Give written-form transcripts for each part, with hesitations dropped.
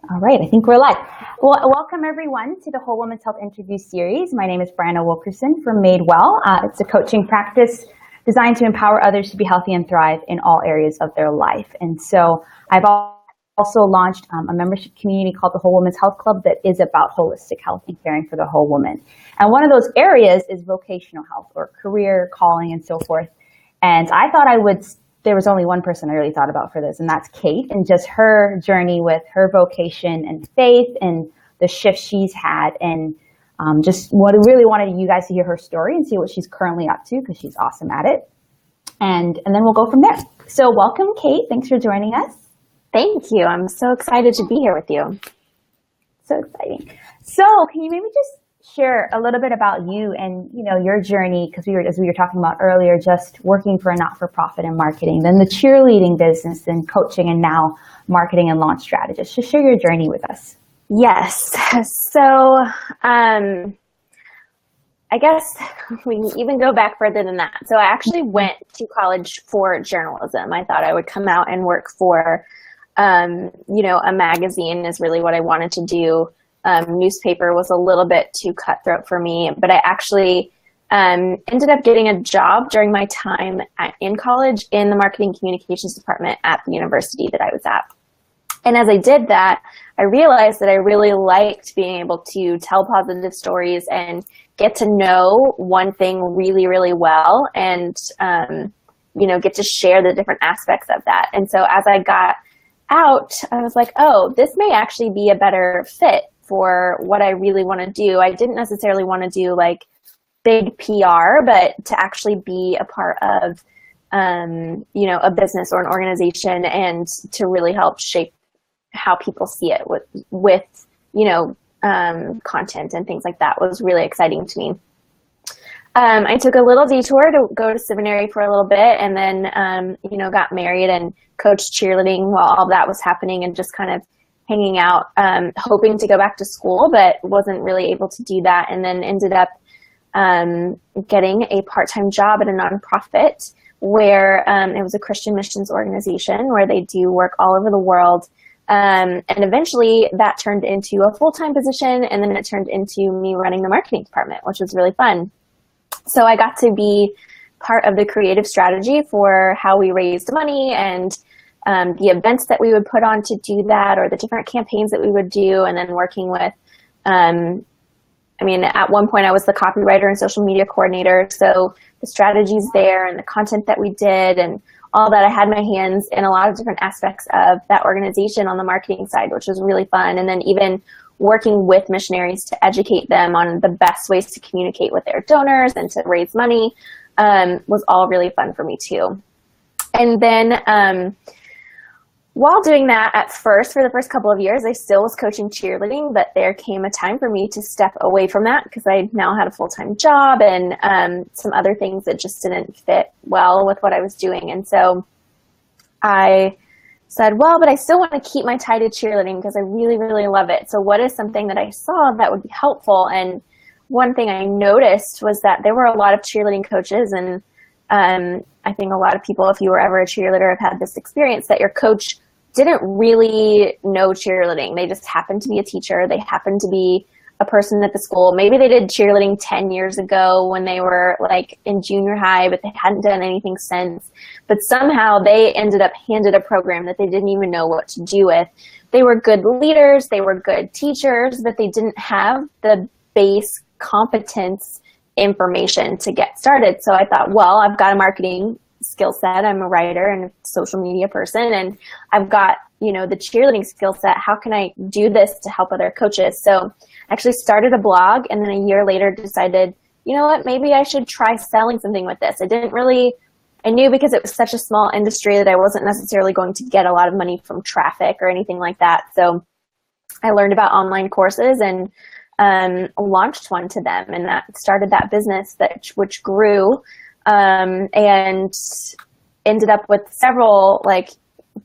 All right, I think we're live. Well, welcome everyone to the Whole Woman's Health Interview Series. My name is Brianna Wilkerson from Made Well. It's a coaching practice designed to empower others to be healthy and thrive in all areas of their life. And so I've also launched a membership community called the Whole Woman's Health Club that is about holistic health and caring for the whole woman. And one of those areas is vocational health or career, calling, and so forth. And I thought there was only one person I really thought about for this, and that's Kate, and just her journey with her vocation and faith and the shift she's had, and just really wanted you guys to hear her story and see what she's currently up to, because she's awesome at it. And then we'll go from there. So welcome, Kate. Thanks for joining us. Thank you. I'm so excited to be here with you. So exciting. So can you maybe just share a little bit about you and your journey, because as we were talking about earlier, just working for a not-for-profit in marketing, then the cheerleading business, then coaching, and now marketing and launch strategist. Just share your journey with us. Yes. So I guess we can even go back further than that. So I actually went to college for journalism. I thought I would come out and work for a magazine is really what I wanted to do. Newspaper was a little bit too cutthroat for me, but I actually ended up getting a job during my time in college in the marketing communications department at the university that I was at. And as I did that, I realized that I really liked being able to tell positive stories and get to know one thing really, really well and, get to share the different aspects of that. And so as I got out, I was like, oh, this may actually be a better fit for what I really want to do. I didn't necessarily want to do like big PR, but to actually be a part of, a business or an organization and to really help shape how people see it with content and things like that was really exciting to me. I took a little detour to go to seminary for a little bit and then, got married and coached cheerleading while all that was happening and just kind of hanging out, hoping to go back to school, but wasn't really able to do that. And then ended up getting a part-time job at a nonprofit where it was a Christian missions organization where they do work all over the world. And eventually that turned into a full-time position, and then it turned into me running the marketing department, which was really fun. So I got to be part of the creative strategy for how we raised money and the events that we would put on to do that, or the different campaigns that we would do, and then working with, at one point I was the copywriter and social media coordinator, so the strategies there and the content that we did and all that, I had my hands in a lot of different aspects of that organization on the marketing side, which was really fun. And then even working with missionaries to educate them on the best ways to communicate with their donors and to raise money was all really fun for me too. And then while doing that, at first, for the first couple of years, I still was coaching cheerleading, but there came a time for me to step away from that because I now had a full-time job and some other things that just didn't fit well with what I was doing. And so I said, well, but I still want to keep my tie to cheerleading because I really, really love it. So what is something that I saw that would be helpful? And one thing I noticed was that there were a lot of cheerleading coaches, and I think a lot of people, if you were ever a cheerleader, have had this experience that your coach didn't really know cheerleading. They just happened to be a teacher. They happened to be a person at the school. Maybe they did cheerleading 10 years ago when they were like in junior high, but they hadn't done anything since. But somehow they ended up handed a program that they didn't even know what to do with. They were good leaders. They were good teachers, but they didn't have the base competence information to get started. So I thought, well, I've got a marketing skill set. I'm a writer and a social media person, and I've got, the cheerleading skill set. How can I do this to help other coaches? So I actually started a blog, and then a year later decided, you know what, maybe I should try selling something with this. I knew because it was such a small industry that I wasn't necessarily going to get a lot of money from traffic or anything like that. So I learned about online courses and launched one to them, and that started that business which grew and ended up with several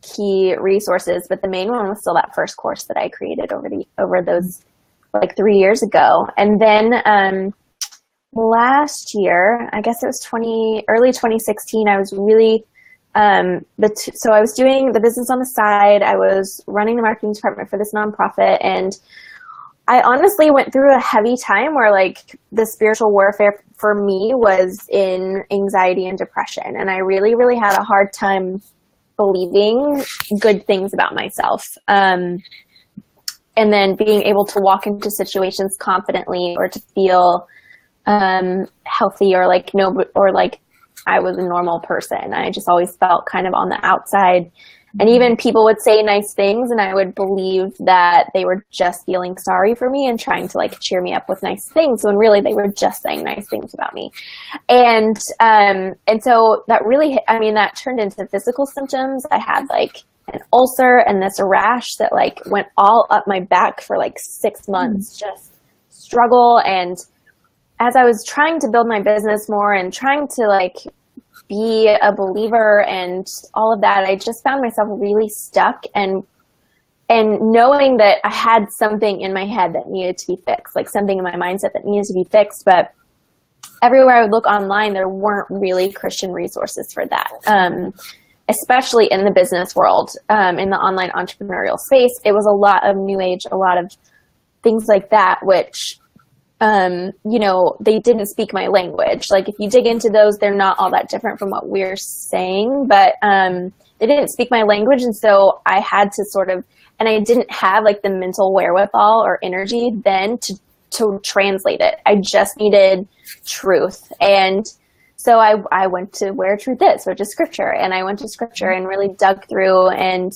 key resources, but the main one was still that first course that I created over those 3 years ago. And then last year, I guess it was early 2016, I was really So I was doing the business on the side. I was running the marketing department for this nonprofit, and I honestly went through a heavy time where like the spiritual warfare for me was in anxiety and depression. And I really, really had a hard time believing good things about myself. And then being able to walk into situations confidently, or to feel healthy, or like I was a normal person. I just always felt kind of on the outside. And even people would say nice things, and I would believe that they were just feeling sorry for me and trying to like cheer me up with nice things, when really they were just saying nice things about me. And so that really, that turned into physical symptoms. I had like an ulcer and this rash that like went all up my back for like 6 months, just struggle. And as I was trying to build my business more and trying to like be a believer and all of that, I just found myself really stuck, and knowing that I had something in my head that needed to be fixed, like something in my mindset that needed to be fixed. But everywhere I would look online, there weren't really Christian resources for that. Especially in the business world, in the online entrepreneurial space, it was a lot of new age, a lot of things like that, which they didn't speak my language. Like if you dig into those, they're not all that different from what we're saying, but they didn't speak my language. And so I had to and I didn't have like the mental wherewithal or energy then to translate it. I just needed truth. And so I went to where truth is, which is scripture. And I went to scripture and really dug through and,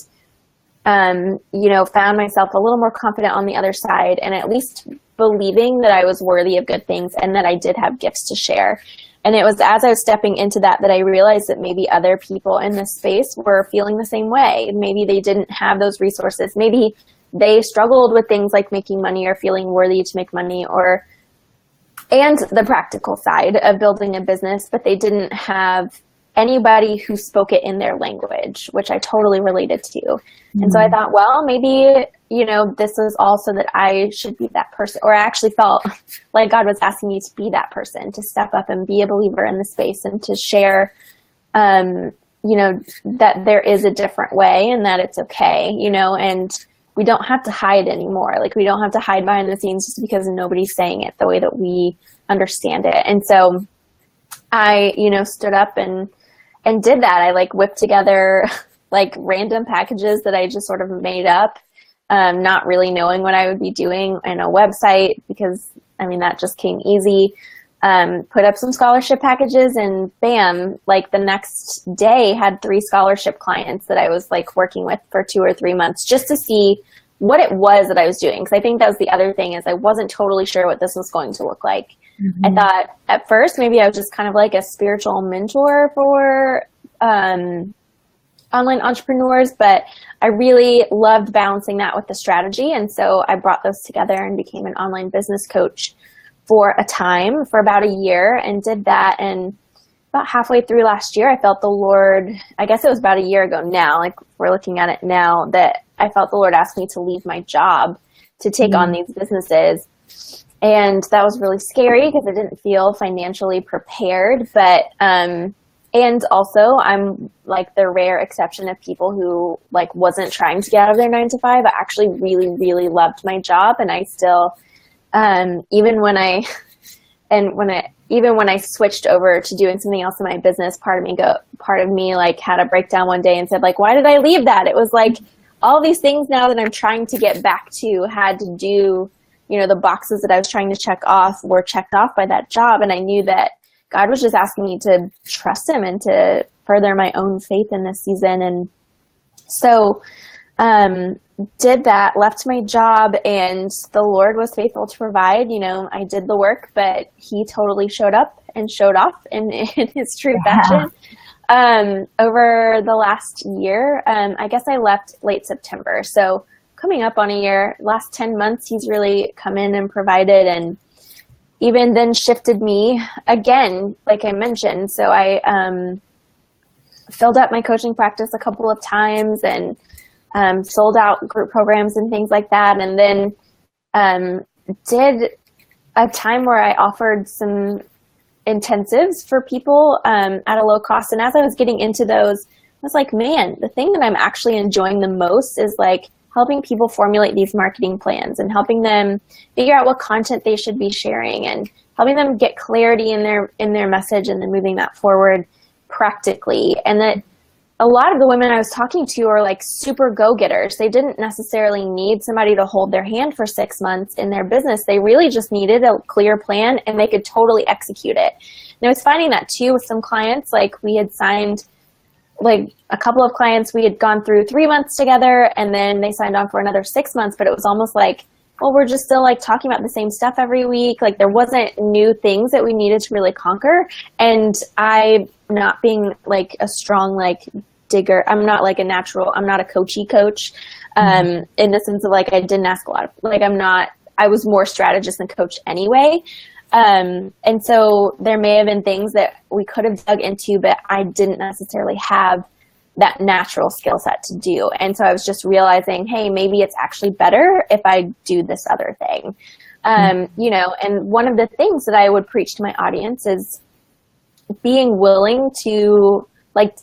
found myself a little more confident on the other side, and at least believing that I was worthy of good things and that I did have gifts to share. And it was as I was stepping into that I realized that maybe other people in this space were feeling the same way. Maybe they didn't have those resources. Maybe they struggled with things like making money or feeling worthy to make money, and the practical side of building a business, but they didn't have anybody who spoke it in their language, which I totally related to. Mm-hmm. And so I thought, well, maybe, this is also that I should be that person. Or I actually felt like God was asking me to be that person, to step up and be a believer in the space, and to share, that there is a different way and that it's okay, and we don't have to hide anymore. Like we don't have to hide behind the scenes just because nobody's saying it the way that we understand it. And so I, stood up and did that. I like whipped together like random packages that I just sort of made up, not really knowing what I would be doing, in a website, because that just came easy. Put up some scholarship packages, and bam, like the next day had 3 scholarship clients that I was like working with for 2 or 3 months, just to see what it was that I was doing. Cause I think that was the other thing, is I wasn't totally sure what this was going to look like. Mm-hmm. I thought at first maybe I was just kind of like a spiritual mentor for online entrepreneurs, but I really loved balancing that with the strategy. And so I brought those together and became an online business coach for about a year, and did that. And about halfway through last year, I felt the Lord, I guess it was about a year ago now, like we're looking at it now, that I felt the Lord asked me to leave my job to take on these businesses. And that was really scary because I didn't feel financially prepared, but, and also I'm like the rare exception of people who like wasn't trying to get out of their 9 to 5. I actually really, really loved my job. And I still, even when I switched over to doing something else in my business, part of me like had a breakdown one day and said like, why did I leave that? It was like all these things now that I'm trying to get back to had to do, the boxes that I was trying to check off were checked off by that job. And I knew that God was just asking me to trust him and to further my own faith in this season. And so, did that, left my job, and the Lord was faithful to provide. I did the work, but he totally showed up and showed off in his true fashion. Over the last year, I guess I left late September. So coming up on a year, last 10 months, he's really come in and provided, and even then shifted me again, like I mentioned. So I filled up my coaching practice a couple of times, and sold out group programs and things like that. And then did a time where I offered some intensives for people at a low cost. And as I was getting into those, was like, man, the thing that I'm actually enjoying the most is like helping people formulate these marketing plans and helping them figure out what content they should be sharing and helping them get clarity in their message and then moving that forward practically. And that a lot of the women I was talking to are like super go-getters. They didn't necessarily need somebody to hold their hand for 6 months in their business. They really just needed a clear plan and they could totally execute it. And I was finding that too with some clients. Like we had signed, like a couple of clients, we had gone through 3 months together and then they signed on for another 6 months, but it was almost like, well, we're just still like talking about the same stuff every week. Like there wasn't new things that we needed to really conquer. And I, not being like a strong like digger, I'm not like a natural, I'm not a coachy coach in the sense of like I didn't ask a lot of, like I was more strategist than coach anyway. And so there may have been things that we could have dug into, but I didn't necessarily have that natural skill set to do. And so I was just realizing, hey, maybe it's actually better if I do this other thing. You know, and one of the things that I would preach to my audience is being willing to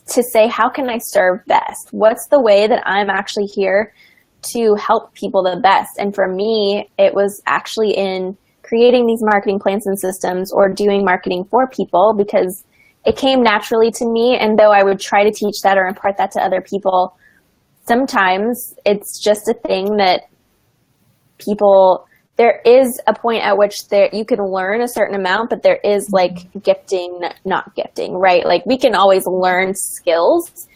say, how can I serve best? What's the way that I'm actually here to help people the best? And for me, it was actually in creating these marketing plans and systems or doing marketing for people because it came naturally to me. And though I would try to teach that or impart that to other people, sometimes it's just a thing that people, there is a point at which you can learn a certain amount, but there is like gifting, not gifting, right? Like we can always learn skills,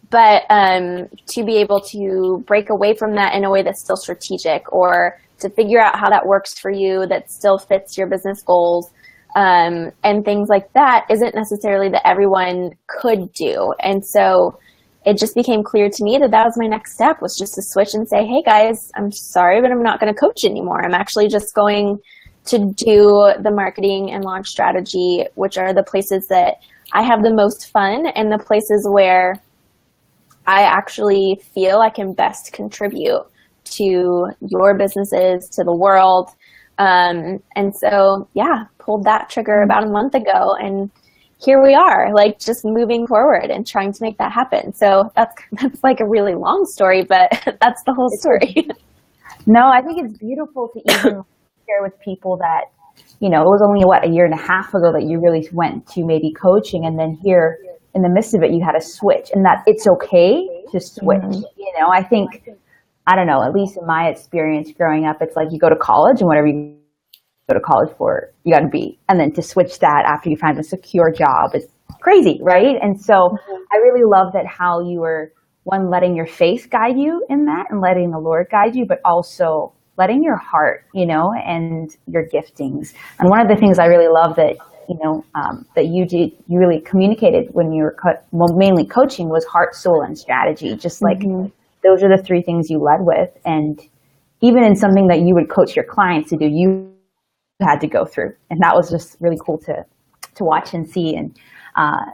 but to be able to break away from that in a way that's still strategic or to figure out how that works for you, that still fits your business goals, and things like that isn't necessarily that everyone could do. And so it just became clear to me that was my next step, was just to switch and say, hey guys, I'm sorry, but I'm not going to coach anymore. I'm actually just going to do the marketing and launch strategy, which are the places that I have the most fun and the places where I actually feel I can best contribute to your businesses, to the world. And so, yeah, pulled that trigger about a month ago and here we are, like just moving forward and trying to make that happen. So that's like a really long story, but that's the whole story. No, I think it's beautiful to even share with people that, you know, it was only a year and a half ago that you really went to maybe coaching, and then here in the midst of it, you had to switch, and that it's okay to switch. You know, I think, I don't know, at least in my experience growing up, it's like you go to college and whatever you go to college for, you got to be. And then to switch that after you find a secure job is crazy, right? And so I really love that how you were, one, letting your faith guide you in that and letting the Lord guide you, but also letting your heart, you know, and your giftings. And one of the things I really love that, you know, that you really communicated when you were mainly coaching was heart, soul, and strategy. Just like those are the three things you led with. And even in something that you would coach your clients to do, you had to go through. And that was just really cool to watch and see. And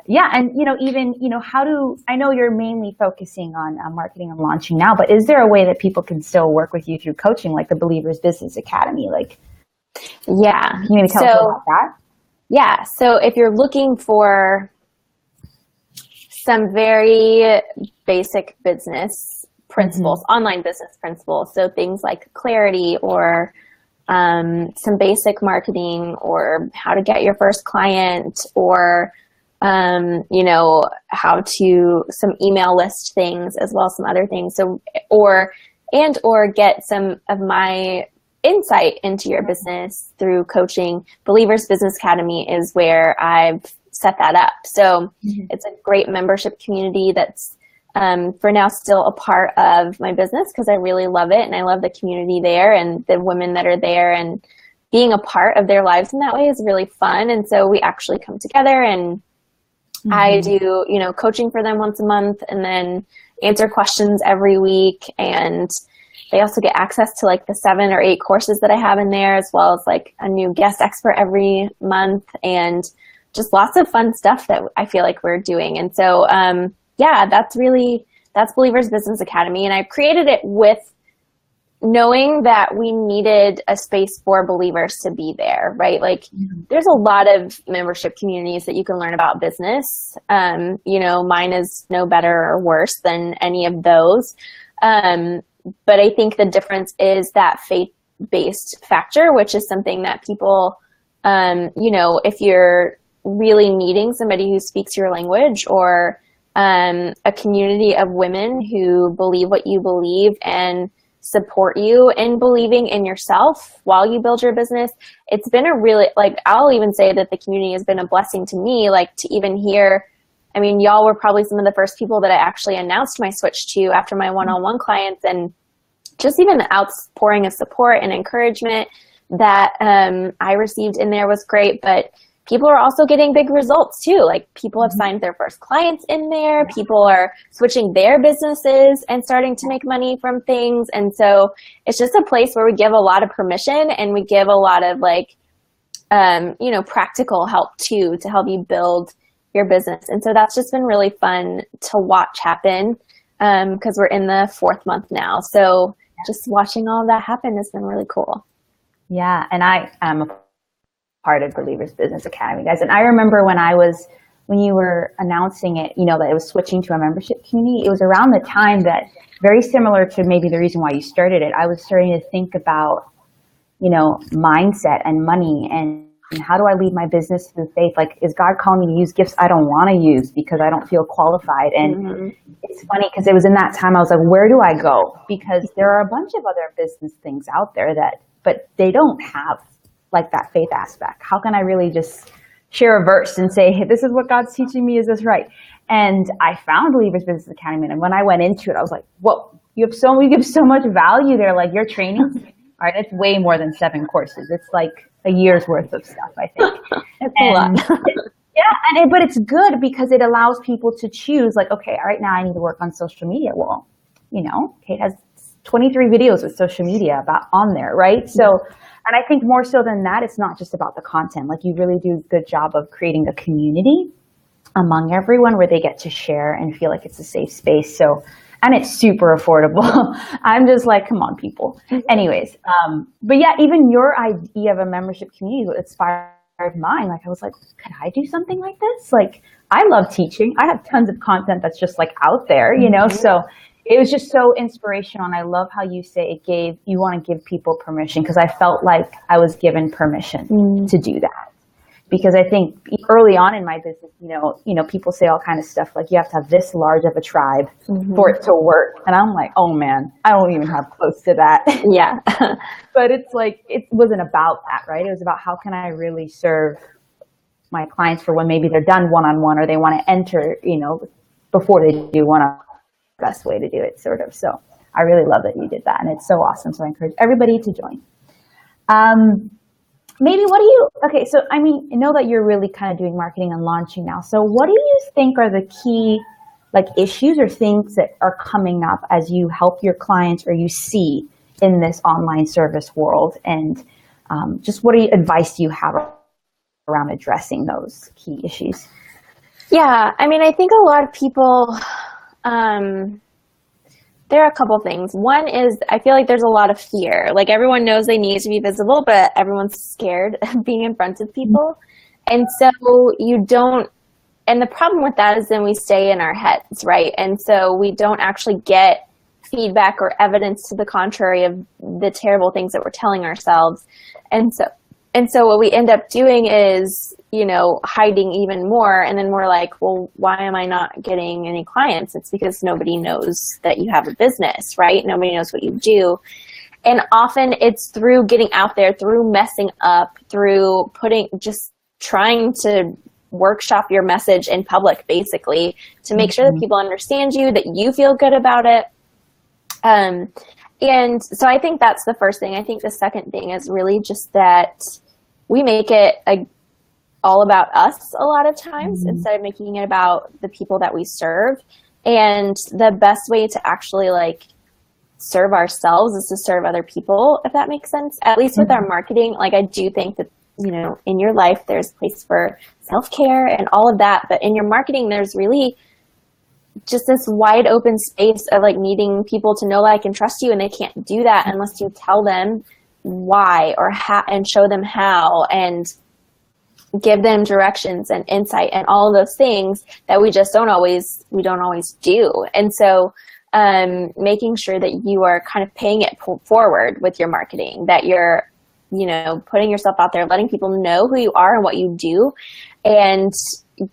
yeah, and, you know, even, you know, I know you're mainly focusing on marketing and launching now, but is there a way that people can still work with you through coaching, like the Believers Business Academy? Like, yeah. Can you maybe tell us about that? Yeah. So if you're looking for some very basic business principles, online business principles, so things like clarity or some basic marketing or how to get your first client or, you know, some email list things as well as some other things. So, or get some of my insight into your business through coaching, Believers Business Academy is where I've set that up. So it's a great membership community that's for now still a part of my business because I really love it and I love the community there and the women that are there, and being a part of their lives in that way is really fun. And so we actually come together and I do, you know, coaching for them once a month and then answer questions every week. And they also get access to like the 7 or 8 courses that I have in there, as well as like a new guest expert every month and just lots of fun stuff that I feel like we're doing. And so, yeah, that's Believers Business Academy. And I created it with knowing that we needed a space for believers to be there, right? Like there's a lot of membership communities that you can learn about business. Mine is no better or worse than any of those. But I think the difference is that faith-based factor, which is something that people, if you're really needing somebody who speaks your language, or a community of women who believe what you believe and support you in believing in yourself while you build your business. It's been a really, I'll even say that the community has been a blessing to me, to even hear, y'all were probably some of the first people that I actually announced my switch to after my one-on-one clients, and just even the outpouring of support and encouragement that I received in there was great. But people are also getting big results too. People have signed their first clients in there. People are switching their businesses and starting to make money from things. And so it's just a place where we give a lot of permission, and we give a lot of practical help too, to help you build your business. And so that's just been really fun to watch happen, because we're in the 4th month now. So just watching all of that happen has been really cool. Yeah. And I am a part of Believers Business Academy, guys. And I remember when you were announcing it, that it was switching to a membership community, it was around the time that, very similar to maybe the reason why you started it, I was starting to think about, mindset and money, and how do I lead my business through faith? Is God calling me to use gifts I don't want to use because I don't feel qualified? And it's funny because it was in that time I was like, where do I go? Because there are a bunch of other business things out there but they don't have that faith aspect. How can I really just share a verse and say, hey, this is what God's teaching me, is this right? And I found Believers Business Academy, and when I went into it, I was like, whoa, you give so much value there. Your training, all right, it's way more than 7 courses. It's a year's worth of stuff, I think. It's a lot. But it's good because it allows people to choose, okay, all right, now I need to work on social media. Well, Kate has 23 videos with social media on there, right? So, and I think more so than that, it's not just about the content. You really do a good job of creating a community among everyone where they get to share and feel like it's a safe space. So, and it's super affordable. I'm just come on, people. Anyways, but yeah, even your idea of a membership community inspired mine. I was like, could I do something like this? I love teaching. I have tons of content that's just out there, so it was just so inspirational. And I love how you say you want to give people permission, because I felt like I was given permission to do that. Because I think early on in my business, people say all kind of stuff you have to have this large of a tribe for it to work. And I'm like, oh man, I don't even have close to that. Yeah. But it's it wasn't about that, right? It was about how can I really serve my clients for when maybe they're done one-on-one, or they want to enter, before they do one-on-one, best way to do it, sort of. So I really love that you did that, and it's so awesome. So I encourage everybody to join. So I know that you're really kind of doing marketing and launching now. So what do you think are the key issues or things that are coming up as you help your clients, or you see in this online service world? And just what advice do you have around addressing those key issues? Yeah, I think a lot of people, there are a couple things. One is, I feel like there's a lot of fear. Everyone knows they need to be visible, but everyone's scared of being in front of people. And so and the problem with that is then we stay in our heads, right? And so we don't actually get feedback or evidence to the contrary of the terrible things that we're telling ourselves. And so what we end up doing is, hiding even more. And then we're like, well, why am I not getting any clients? It's because nobody knows that you have a business, right? Nobody knows what you do. And often it's through getting out there, through messing up, through just trying to workshop your message in public, basically, to make sure that people understand you, that you feel good about it. And so I think that's the first thing. I think the second thing is really just that we make it all about us a lot of times instead of making it about the people that we serve. And the best way to actually serve ourselves is to serve other people, if that makes sense. At least with our marketing, I do think that, in your life, there's place for self-care and all of that. But in your marketing, there's really just this wide open space of like needing people to know, like, and trust you, and they can't do that unless you tell them why or how, and show them how, and give them directions and insight and all of those things that we don't always do. And so making sure that you are kind of paying it forward with your marketing, that you're, putting yourself out there, letting people know who you are and what you do, and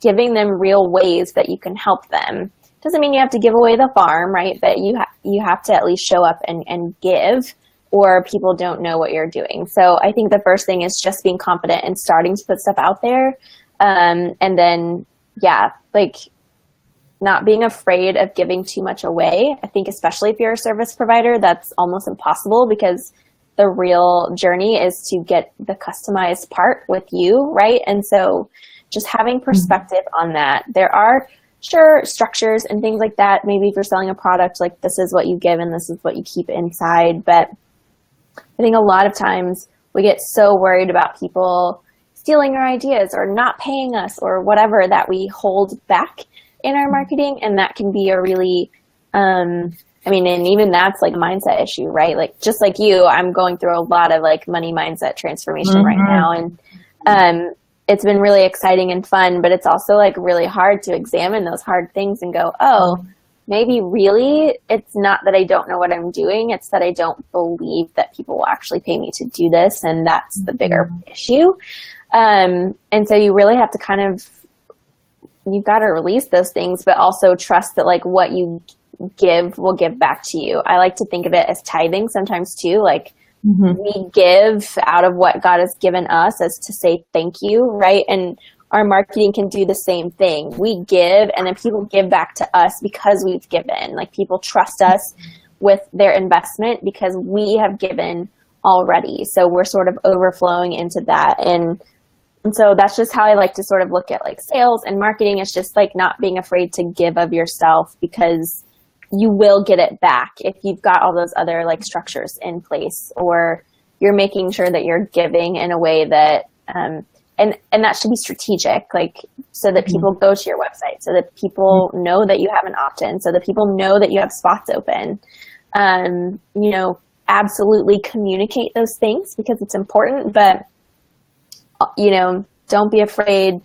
giving them real ways that you can help them. Doesn't mean you have to give away the farm, right? But you have to at least show up and give, or people don't know what you're doing. So I think the first thing is just being confident and starting to put stuff out there. And then, not being afraid of giving too much away. I think especially if you're a service provider, that's almost impossible, because the real journey is to get the customized part with you, right? And so just having perspective on that. There are structures and things like that. Maybe if you're selling a product, like this is what you give and this is what you keep inside. But I think a lot of times we get so worried about people stealing our ideas or not paying us or whatever, that we hold back in our marketing. And that can be a really, and even that's like a mindset issue, right? Like, just like you, I'm going through a lot of like money mindset transformation right now. And it's been really exciting and fun, but it's also like really hard to examine those hard things and go, oh, maybe really it's not that I don't know what I'm doing. It's that I don't believe that people will actually pay me to do this. And that's the bigger issue. And so you really have to you've got to release those things, but also trust that like what you give will give back to you. I like to think of it as tithing sometimes too. Like, we give out of what God has given us as to say thank you, right? And our marketing can do the same thing. We give, and then people give back to us because we've given. Like, people trust us with their investment because we have given already. So we're sort of overflowing into that. And so that's just how I like to sort of look at like sales and marketing. It's just like not being afraid to give of yourself, because you will get it back if you've got all those other like structures in place, or you're making sure that you're giving in a way that, and that should be strategic, like, so that people go to your website, so that people know that you have an opt-in, so that people know that you have spots open. Absolutely communicate those things because it's important, but, don't be afraid.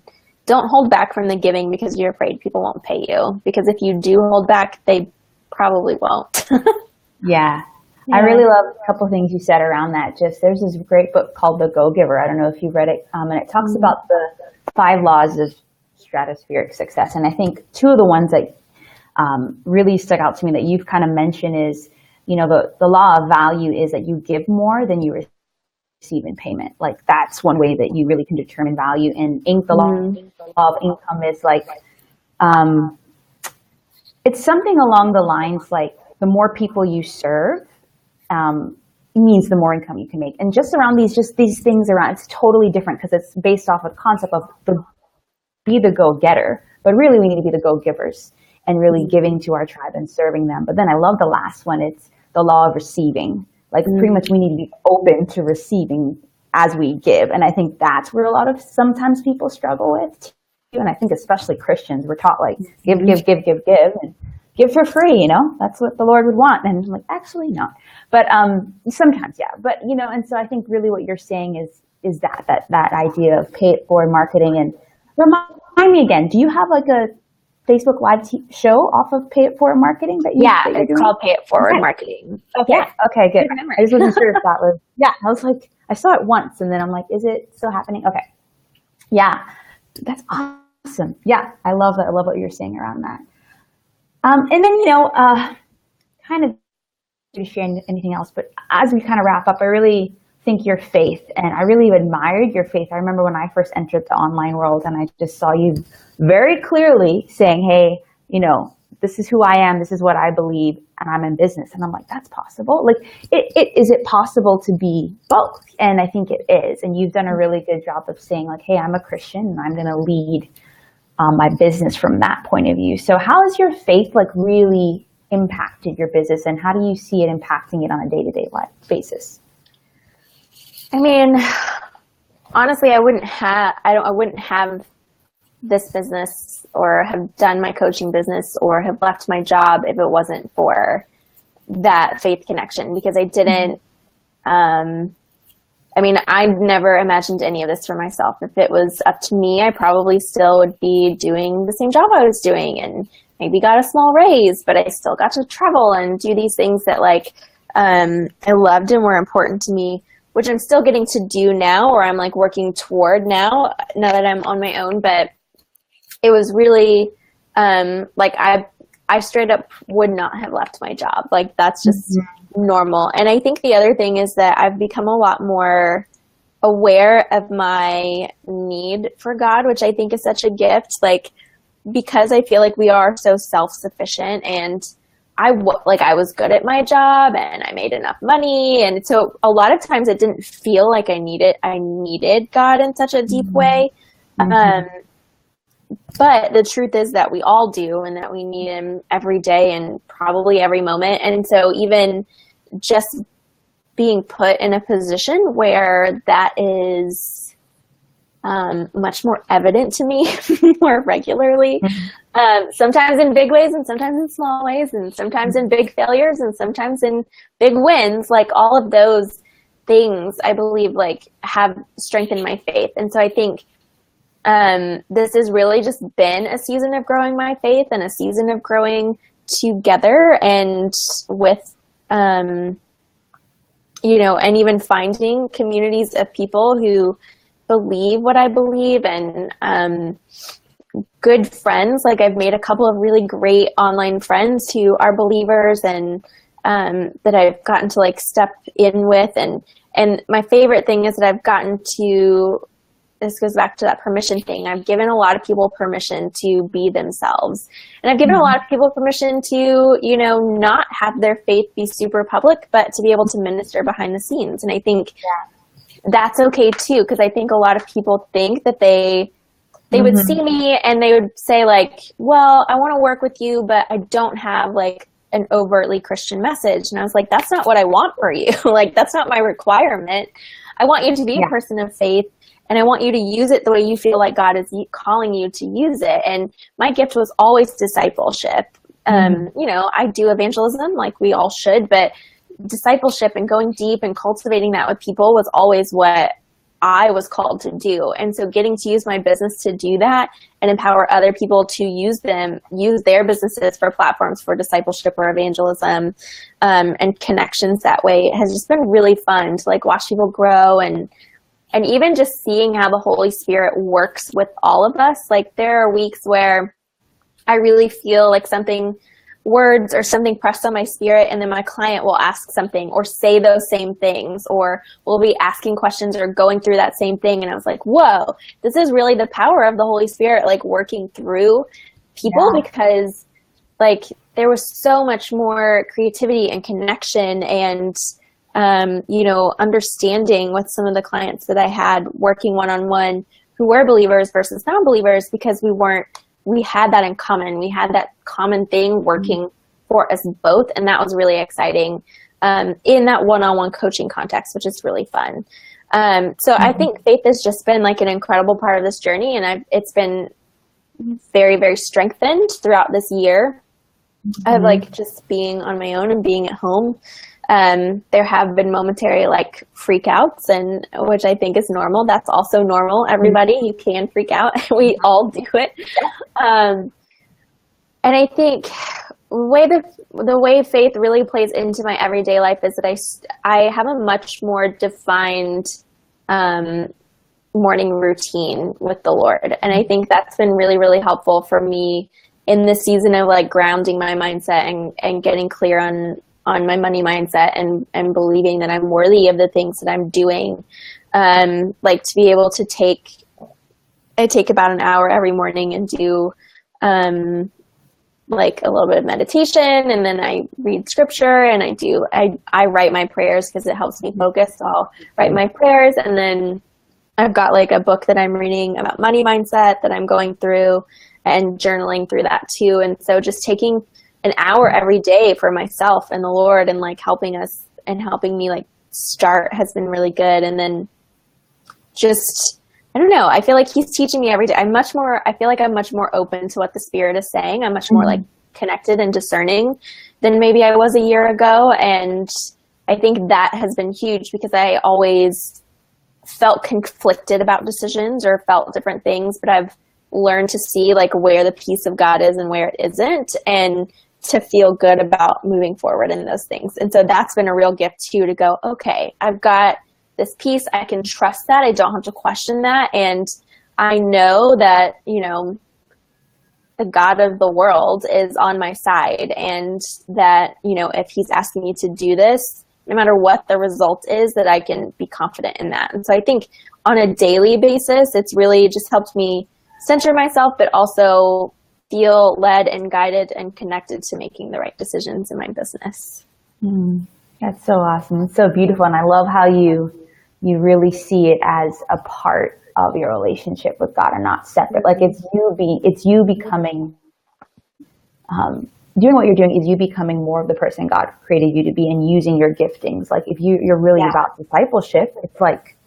Don't hold back from the giving because you're afraid people won't pay you, because if you do hold back, they probably won't. Yeah. I really love a couple of things you said around that. There's this great book called The Go-Giver. I don't know if you've read it. And it talks about the 5 laws of stratospheric success. And I think 2 of the ones that really stuck out to me that you've kind of mentioned is, the law of value is that you give more than you receive in payment. Like, that's one way that you really can determine value. And the law of income is like, it's something along the lines like, the more people you serve, means the more income you can make. And just around these things around, it's totally different because it's based off a concept of be the go-getter, but really we need to be the go-givers and really giving to our tribe and serving them. But then I love the last one. It's the law of receiving. Like, pretty much we need to be open to receiving as we give. And I think that's where sometimes people struggle with too. And I think especially Christians, we're taught like give, and give for free, that's what the Lord would want. And I'm like, actually not. But sometimes, yeah. But, and so I think really what you're saying is that idea of pay it forward marketing. And remind me again, do you have like a Facebook Live show off of pay it forward marketing that you're it's doing? Called Pay It Forward Marketing. Okay. Yeah. Okay, good. I just wasn't sure if that was, I was like, I saw it once and then I'm like, is it still happening? Okay. Yeah. That's awesome. Yeah. I love that. I love what you're saying around that. And then, kind of to share anything else, but as we kind of wrap up, I really think your faith, and I really admired your faith. I remember when I first entered the online world and I just saw you very clearly saying, hey, this is who I am, this is what I believe, and I'm in business. And I'm like, that's possible. Like, is it possible to be both? And I think it is. And you've done a really good job of saying like, hey, I'm a Christian and I'm going to lead my business from that point of view. So how has your faith like really impacted your business, and how do you see it impacting it on a day-to-day life basis? I mean, honestly, I wouldn't have this business or have done my coaching business or have left my job if it wasn't for that faith connection, because I didn't, I never imagined any of this for myself. If it was up to me, I probably still would be doing the same job I was doing and maybe got a small raise, but I still got to travel and do these things that I loved and were important to me, which I'm still getting to do now, or I'm working toward now that I'm on my own. But it was really I straight up would not have left my job. That's just normal. And I think the other thing is that I've become a lot more aware of my need for God, which I think is such a gift. Because I feel we are so self-sufficient, and I was good at my job and I made enough money. And so a lot of times it didn't feel like I needed God in such a deep way. But the truth is that we all do, and that we need him every day and probably every moment. And so even just being put in a position where that is much more evident to me more regularly, sometimes in big ways and sometimes in small ways, and sometimes in big failures and sometimes in big wins, all of those things I believe have strengthened my faith. And so I think this has really just been a season of growing my faith and a season of growing together, and with and even finding communities of people who believe what I believe, and good friends. I've made a couple of really great online friends who are believers, and that I've gotten to step in with, and my favorite thing is that I've gotten to, this goes back to that permission thing. I've given a lot of people permission to be themselves, and I've given a lot of people permission to, not have their faith be super public, but to be able to minister behind the scenes. And I think that's okay too, because I think a lot of people think that they would see me and they would say well, I want to work with you, but I don't have an overtly Christian message. And I was that's not what I want for you. That's not my requirement. I want you to be a person of faith, and I want you to use it the way you feel God is calling you to use it. And my gift was always discipleship. I do evangelism we all should, but discipleship and going deep and cultivating that with people was always what I was called to do. And so getting to use my business to do that and empower other people to use their businesses for platforms for discipleship or evangelism, and connections that way has just been really fun to watch people grow, and even just seeing how the Holy Spirit works with all of us. There are weeks where I really feel words or something pressed on my spirit, and then my client will ask something or say those same things, or we'll be asking questions or going through that same thing. And I was whoa, this is really the power of the Holy Spirit, working through people, because there was so much more creativity and connection and, understanding with some of the clients that I had working one-on-one who were believers versus non-believers, because we had that in common. We had that common thing working for us both. And that was really exciting in that one-on-one coaching context, which is really fun. So I think faith has just been an incredible part of this journey. And it's been very, very strengthened throughout this year of just being on my own and being at home. There have been momentary freakouts, and which I think is normal. That's also normal. Everybody, you can freak out. We all do it. And I think the way faith really plays into my everyday life is that I have a much more defined morning routine with the Lord, and I think that's been really, really helpful for me in this season of grounding my mindset and getting clear on my money mindset and believing that I'm worthy of the things that I'm doing. To be able to I take about an hour every morning and do a little bit of meditation, and then I read scripture, and I write my prayers because it helps me focus. So I'll write my prayers, and then I've got a book that I'm reading about money mindset that I'm going through and journaling through that too. And so just taking an hour every day for myself and the Lord, and helping us and helping me start has been really good. And then just I don't know. I feel like he's teaching me every day. I feel like I'm much more open to what the Spirit is saying. I'm much more like connected and discerning than maybe I was a year ago. And I think that has been huge because I always felt conflicted about decisions or felt different things, but I've learned to see like where the peace of God is and where it isn't, and to feel good about moving forward in those things. And so that's been a real gift too, to go, okay, I've got this piece. I can trust that. I don't have to question that. And I know that, you know, the God of the world is on my side, and that, you know, if he's asking me to do this, no matter what the result is, that I can be confident in that. And so I think on a daily basis, it's really just helped me center myself, but also feel led and guided and connected to making the right decisions in my business. That's so awesome. It's so beautiful. And I love how you really see it as a part of your relationship with God and not separate. Like it's you becoming, doing what you're doing is you becoming more of the person God created you to be and using your giftings. Like if you're really about discipleship, it's like,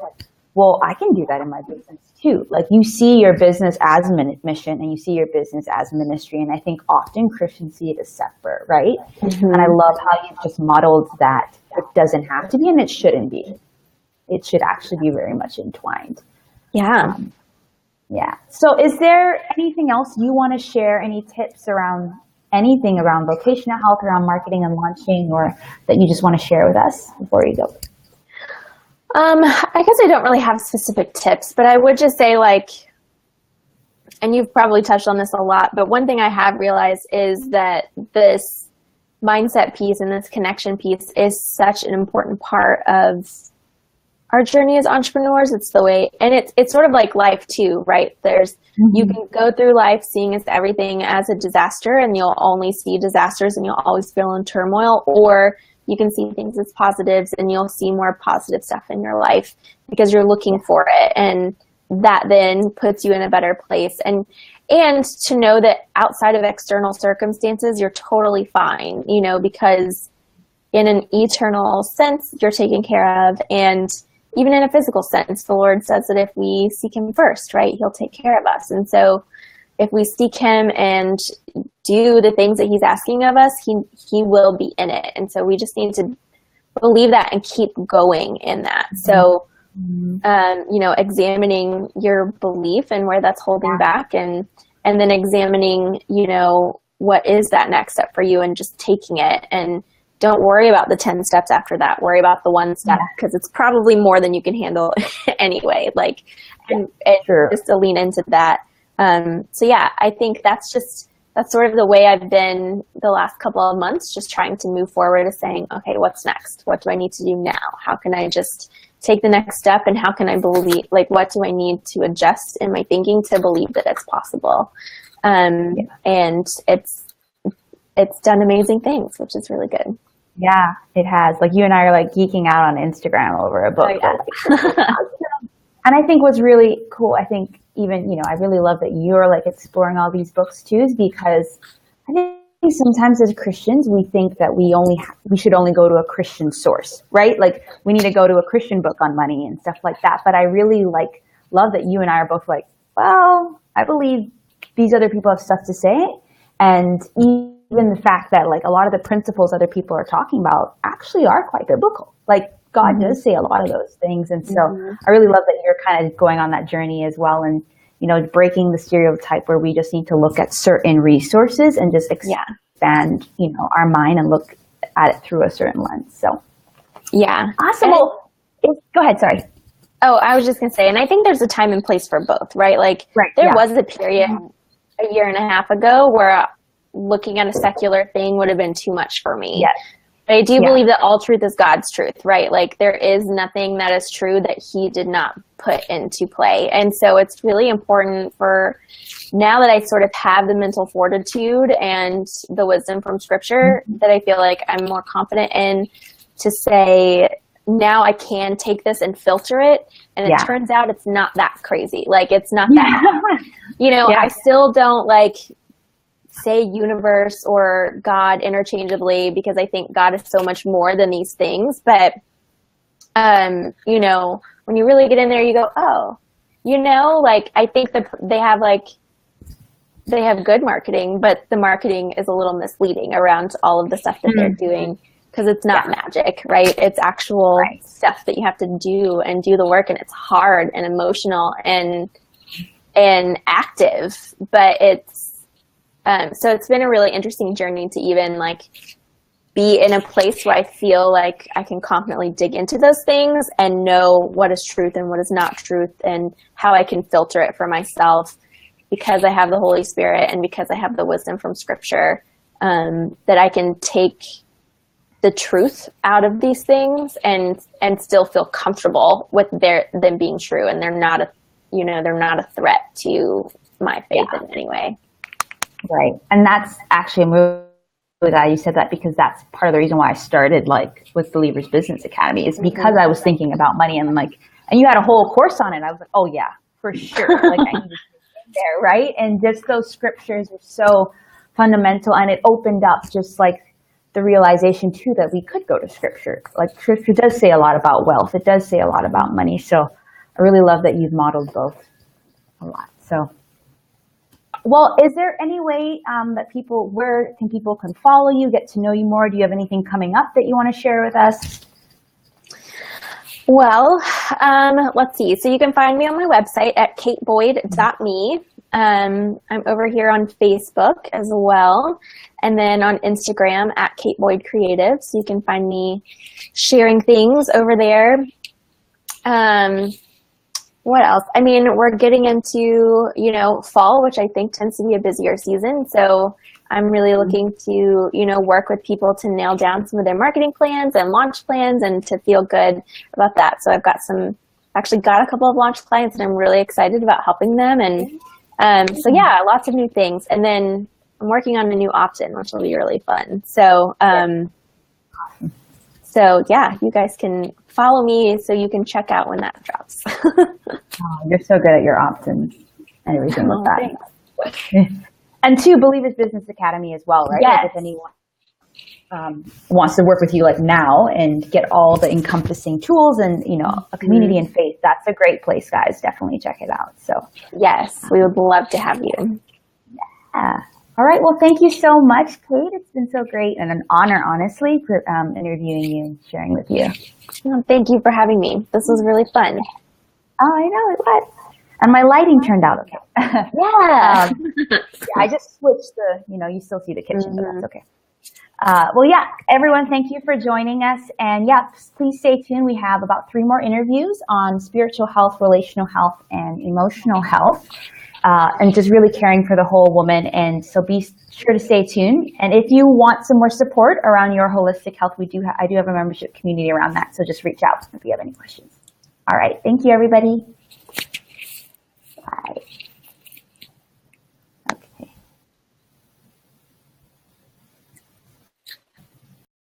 well, I can do that in my business too. Like you see your business as mission and you see your business as ministry. And I think often Christians see it as separate, right? And I love how you've just modeled that it doesn't have to be and it shouldn't be. It should actually be very much entwined. Yeah. So is there anything else you want to share? Any tips around anything around vocational health, around marketing and launching, or that you just want to share with us before you go? I guess I don't really have specific tips, but I would just say, like, and you've probably touched on this a lot, but one thing I have realized is that this mindset piece and this connection piece is such an important part of our journey as entrepreneurs. It's the way, and it's sort of like life too, right? You can go through life seeing everything as a disaster, and you'll only see disasters and you'll always feel in turmoil, or you can see things as positives and you'll see more positive stuff in your life because you're looking for it. And that then puts you in a better place. And to know that outside of external circumstances, you're totally fine, you know, because in an eternal sense, you're taken care of. And even in a physical sense, the Lord says that if we seek him first, right, he'll take care of us. And so if we seek him and do the things that he's asking of us, he will be in it. And so we just need to believe that and keep going in that. So, you know, examining your belief and where that's holding back, and then examining, you know, what is that next step for you, and just taking it. And don't worry about the 10 steps after that. Worry about the one step, because it's probably more than you can handle anyway. Like, and just to lean into that. So yeah, I think that's sort of the way I've been the last couple of months, just trying to move forward to saying, okay, what's next? What do I need to do now? How can I just take the next step? And how can I believe, like, what do I need to adjust in my thinking to believe that it's possible? And it's done amazing things, which is really good. Yeah, it has. Like you and I are like geeking out on Instagram over a book. Oh, yeah. And I think what's really cool, I think even, you know, I really love that you're like exploring all these books too, is because I think sometimes as Christians, we think that we should only go to a Christian source, right? Like we need to go to a Christian book on money and stuff like that. But I really love that you and I are both like, well, I believe these other people have stuff to say. And even the fact that like a lot of the principles other people are talking about actually are quite biblical. Like God does say a lot of those things. And so I really love that you're kind of going on that journey as well. And, you know, breaking the stereotype where we just need to look at certain resources and just expand, you know, our mind and look at it through a certain lens. So yeah. Awesome. Well, go ahead. Sorry. Oh, I was just going to say, and I think there's a time and place for both, right? Like there was a period a year and a half ago where looking at a secular thing would have been too much for me. Yes. But I do believe that all truth is God's truth, right? Like there is nothing that is true that he did not put into play. And so it's really important for now that I sort of have the mental fortitude and the wisdom from scripture that I feel like I'm more confident in to say, now I can take this and filter it. And it turns out it's not that crazy. Like it's not that, you know, I still don't like say universe or God interchangeably, because I think God is so much more than these things. But, you know, when you really get in there, you go, oh, like I think that they have good marketing, but the marketing is a little misleading around all of the stuff that they're doing, because it's not magic, right? It's actual stuff that you have to do and do the work, and it's hard and emotional and active, but it's so it's been a really interesting journey to even like be in a place where I feel like I can confidently dig into those things and know what is truth and what is not truth, and how I can filter it for myself, because I have the Holy Spirit and because I have the wisdom from Scripture, that I can take the truth out of these things and still feel comfortable with them being true, and they're not a threat to my faith in any way. Right. And that's actually, I'm really glad you said that, because that's part of the reason why I started like with Believers Business Academy, is because I was thinking about money, and you had a whole course on it. I was like, oh yeah, for sure. Like I need to get there, right? And just those scriptures were so fundamental, and it opened up just like the realization too that we could go to Scripture. Like Scripture does say a lot about wealth. It does say a lot about money. So I really love that you've modeled both a lot. So, well, is there any way that where people can follow you, get to know you more? Do you have anything coming up that you want to share with us? Well, let's see. So you can find me on my website at kateboyd.me. I'm over here on Facebook as well, and then on Instagram at Kate Boyd Creative. So you can find me sharing things over there. What else? I mean, we're getting into, fall, which I think tends to be a busier season. So I'm really looking to, work with people to nail down some of their marketing plans and launch plans, and to feel good about that. So I've got a couple of launch clients, and I'm really excited about helping them. And so yeah, lots of new things. And then I'm working on a new opt-in, which will be really fun. So, so yeah, you guys can follow me so you can check out when that drops. Oh, you're so good at your opt-ins and everything with that. And two, Believers Business Academy as well, right? Yes. Like if anyone wants to work with you like now and get all the encompassing tools and, a community and faith, that's a great place, guys. Definitely check it out. So yes, we would love to have you. Yeah. All right. Well, thank you so much, Kate. It's been so great and an honor, honestly, for interviewing you and sharing with you. Well, thank you for having me. This was really fun. Oh, I know it was. And my lighting turned out okay. Yeah. I just switched you still see the kitchen, but that's okay. Well, yeah, everyone, thank you for joining us. And yeah, please stay tuned. We have about 3 more interviews on spiritual health, relational health, and emotional health. And just really caring for the whole woman. And so be sure to stay tuned. And if you want some more support around your holistic health, I do have a membership community around that. So just reach out if you have any questions. All right. Thank you, everybody. Bye.